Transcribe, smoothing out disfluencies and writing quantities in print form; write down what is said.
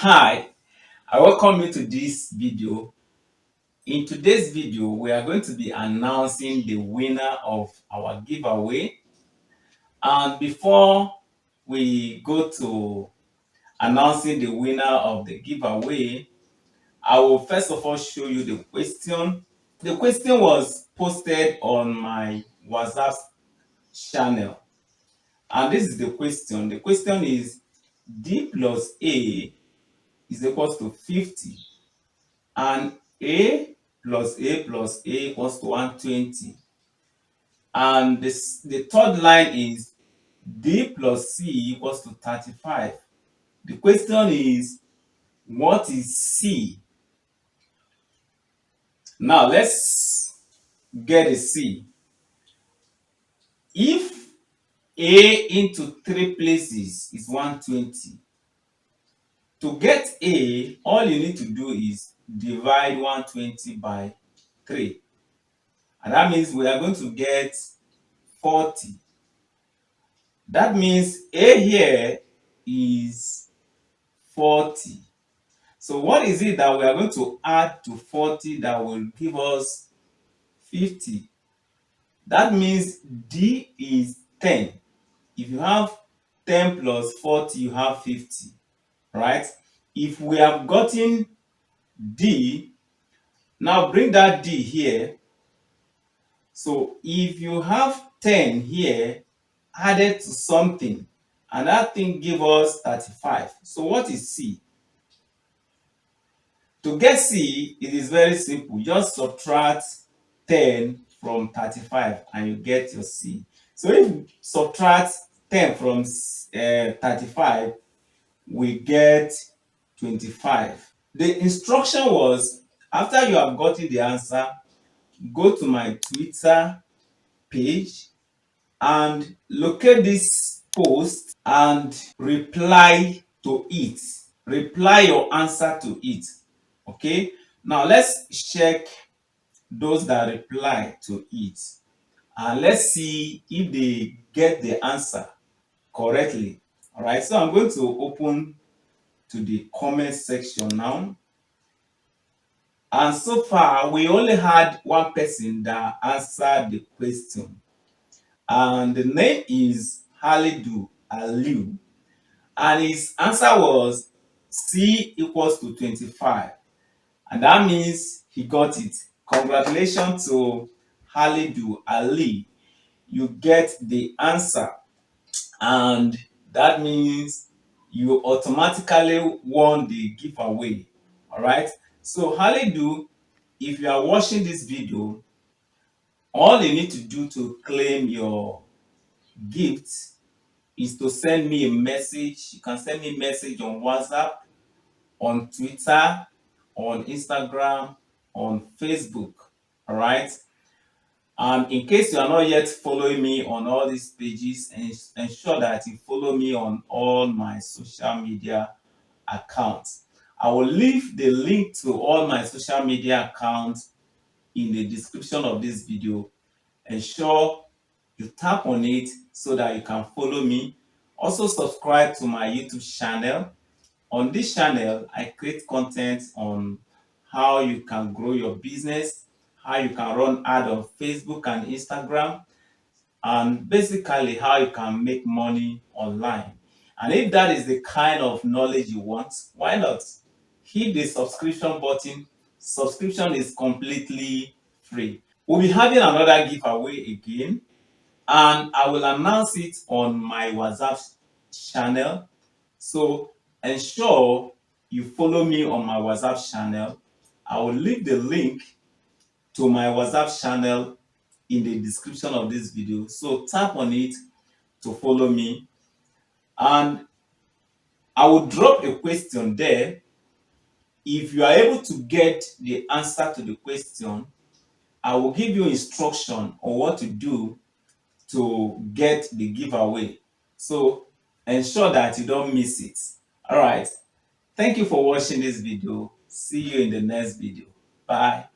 Hi, I welcome you to this video. In today's video, we are going to be announcing the winner of our giveaway. And before we go to announcing the winner of the giveaway, I will first of all show you the question. The question was posted on my WhatsApp channel. And this is the question. The question is D plus A is equals to 50. And a plus a plus a equals to 120. And the third line is d plus c equals to 35. The question is, what is c? Now let's get a c. If a into 3 places is 120, to get a, all you need to do is divide 120 by 3. And that means we are going to get 40. That means A here is 40. So what is it that we are going to add to 40 that will give us 50? That means D is 10. If you have 10 plus 40, you have 50, right? If we have gotten D, now bring that D here. So if you have 10 here added to something, and that thing give us 35. So what is C? To get C, it is very simple. Just subtract 10 from 35 and you get your C. So if you subtract 10 from 35, we get 25. The instruction was, after you have gotten the answer, go to my Twitter page and locate this post and reply to it. Reply your answer to it. Okay, now let's check those that reply to it and let's see if they get the answer correctly. All right, so I'm going to open to the comment section now. And so far, we only had one person that answered the question. And the name is Halidu Aliu. And his answer was C equals to 25. And that means he got it. Congratulations to Halidu Ali. You get the answer. And that means you automatically won the giveaway. All right. So Halidu, if you are watching this video, all you need to do to claim your gift is to send me a message. You can send me a message on WhatsApp, on Twitter, on Instagram, on Facebook. All right. And in case you are not yet following me on all these pages, ensure that you follow me on all my social media accounts. I will leave the link to all my social media accounts in the description of this video. Ensure you tap on it so that you can follow me. Also subscribe to my YouTube channel. On this channel, I create content on how you can grow your business, how you can run ads on Facebook and Instagram, and basically how you can make money online. And if that is the kind of knowledge you want, why not? Hit the subscription button. Subscription is completely free. We'll be having another giveaway again, and I will announce it on my WhatsApp channel. So ensure you follow me on my WhatsApp channel. I will leave the link to my WhatsApp channel in the description of this video. So tap on it to follow me. And I will drop a question there. If you are able to get the answer to the question, I will give you instruction on what to do to get the giveaway. So ensure that you don't miss it. All right. Thank you for watching this video. See you in the next video. Bye.